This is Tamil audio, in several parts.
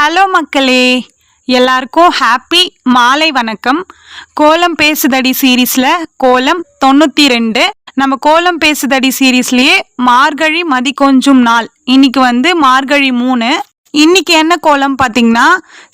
ஹலோ மக்களே, எல்லாருக்கும் ஹாப்பி மாலை வணக்கம். கோலம் பேசுதடி சீரீஸில் கோலம் 92. நம்ம கோலம் பேசுதடி சீரீஸ்லேயே மார்கழி மதி கொஞ்சும் நாள். இன்னைக்கு மார்கழி 3. இன்னைக்கு என்ன கோலம் பார்த்தீங்கன்னா,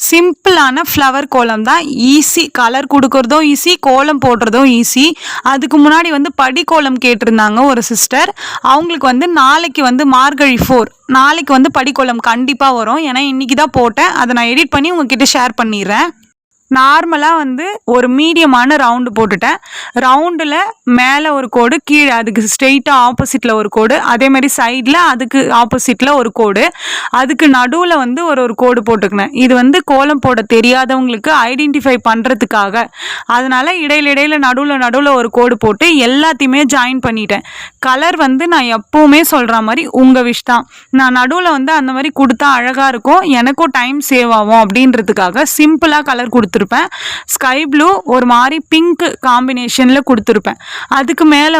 சிம்பிளான ஃப்ளவர் கோலம் தான். ஈஸி, கலர் கொடுக்கறதும் ஈஸி, கோலம் போடுறதும் ஈஸி. அதுக்கு முன்னாடி படி கோலம் கேட்டிருந்தாங்க ஒரு சிஸ்டர். அவங்களுக்கு நாளைக்கு மார்கழி 4, நாளைக்கு படிக்கோலம் கண்டிப்பாக வரும். ஏன்னா இன்னைக்கு தான் போட்டேன். அதை நான் எடிட் பண்ணி உங்ககிட்ட ஷேர் பண்ணிடுறேன். நார்மலாக ஒரு மீடியமான ரவுண்டு போட்டுட்டேன். ரவுண்டில் மேலே ஒரு கோடு, கீழே அதுக்கு ஸ்ட்ரெயிட்டாக ஆப்போசிட்டில் ஒரு கோடு, அதே மாதிரி சைடில் அதுக்கு ஆப்போசிட்டில் ஒரு கோடு, அதுக்கு நடுவில் ஒரு கோடு போட்டுக்கினேன். இது கோலம் போட தெரியாதவங்களுக்கு ஐடென்டிஃபை பண்ணுறதுக்காக. அதனால் இடையில நடுவில் ஒரு கோடு போட்டு எல்லாத்தையுமே ஜாயின் பண்ணிட்டேன். கலர் நான் எப்போவுமே சொல்கிற மாதிரி உங்கள் விஷ் தான். நான் நடுவில் அந்த மாதிரி கொடுத்தா அழகாக இருக்கும், எனக்கும் டைம் சேவ் ஆகும் அப்படின்றதுக்காக சிம்பிளாக கலர் கொடுத்துருப்பேன். ஸ்கை ப்ளூ ஒரு மாதிரி பிங்க் காம்பினேஷனில் கொடுத்துருப்பேன். அதுக்கு மேலே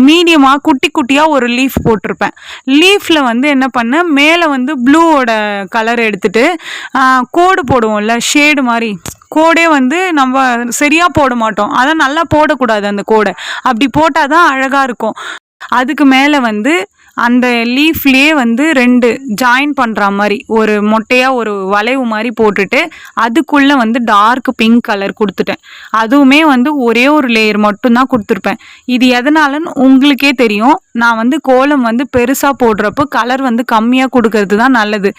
மீடியமாக குட்டி குட்டியாக ஒரு லீஃப் போட்டிருப்பேன். லீஃபில் என்ன பண்ணேன், மேலே ப்ளூவோட கலர் எடுத்துட்டு கோடு போடுவோம்ல, ஷேடு மாதிரி கோடே நம்ம சரியாக போட மாட்டோம். அதை நல்லா போடக்கூடாது. அந்த கோடை அப்படி போட்டால் தான் அழகாக இருக்கும். அதுக்கு மேலே அந்த லீஃப்லேயே 2 ஜாயின் பண்ணுற மாதிரி ஒரு மொட்டையாக ஒரு வளைவு மாதிரி போட்டுட்டு அதுக்குள்ளே டார்க் பிங்க் கலர் கொடுத்துட்டேன். அதுவுமே ஒரே ஒரு லேயர் மட்டும்தான் கொடுத்துருப்பேன். இது எதனாலன்னு உங்களுக்கே தெரியும். நான் கோலம் பெருசாக போடுறப்போ கலர் கம்மியாக கொடுக்கறது தான் நல்லது.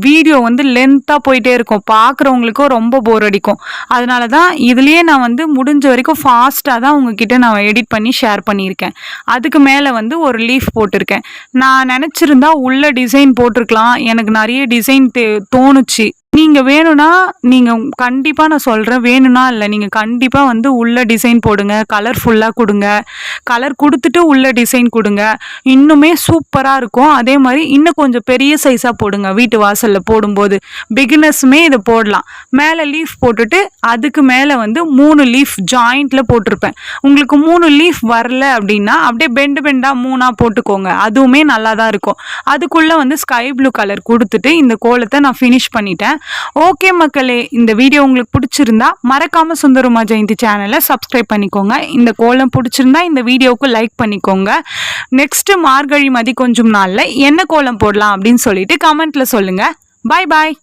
வீடியோ லென்த்தாக போயிட்டே இருக்கும், பார்க்குறவங்களுக்கும் ரொம்ப போர் அடிக்கும். அதனால தான் இதுலேயே நான் முடிஞ்ச வரைக்கும் ஃபாஸ்ட்டாக தான் உங்ககிட்ட நான் எடிட் பண்ணி ஷேர் பண்ணியிருக்கேன். அதுக்கு மேலே ஒரு லீஃப் போட்டிருக்கேன். நான் நினச்சிருந்தா உள்ள டிசைன் போட்டிருக்கலாம். எனக்கு நிறைய டிசைன் தோணுச்சு. நீங்கள் வேணும்னா நீங்கள் கண்டிப்பாக, நான் சொல்கிறேன், வேணும்னா இல்லை, நீங்கள் கண்டிப்பாக உள்ள டிசைன் போடுங்க, கலர்ஃபுல்லாக கொடுங்க. கலர் கொடுத்துட்டு உள்ள டிசைன் கொடுங்க, இன்னுமே சூப்பராக இருக்கும். அதே மாதிரி இன்னும் கொஞ்சம் பெரிய சைஸாக போடுங்க. வீட்டு வாசலில் போடும்போது பிகினர்ஸுமே இதை போடலாம். மேலே லீஃப் போட்டுட்டு அதுக்கு மேலே 3 லீஃப் ஜாயிண்டில் போட்டிருப்பேன். உங்களுக்கு 3 லீஃப் வரல அப்படின்னா அப்படியே பெண்டாக 3ஆக போட்டுக்கோங்க, அதுவுமே நல்லா தான் இருக்கும். அதுக்குள்ளே ஸ்கை ப்ளூ கலர் கொடுத்துட்டு இந்த கோலத்தை நான் ஃபினிஷ் பண்ணிட்டேன். ஓகே மக்களே, இந்த வீடியோ உங்களுக்கு பிடிச்சிருந்தா மறக்காம சுந்தரமா ஜெயந்தி சேனலை சப்ஸ்கிரைப் பண்ணிக்கோங்க. இந்த கோலம் பிடிச்சிருந்தா இந்த வீடியோவுக்கு லைக் பண்ணிக்கோங்க. நெக்ஸ்ட் மார்கழி மதி கொஞ்சம் நாளில் என்ன கோலம் போடலாம் அப்படின்னு சொல்லிட்டு கமெண்ட்ல சொல்லுங்க. பாய் பாய்.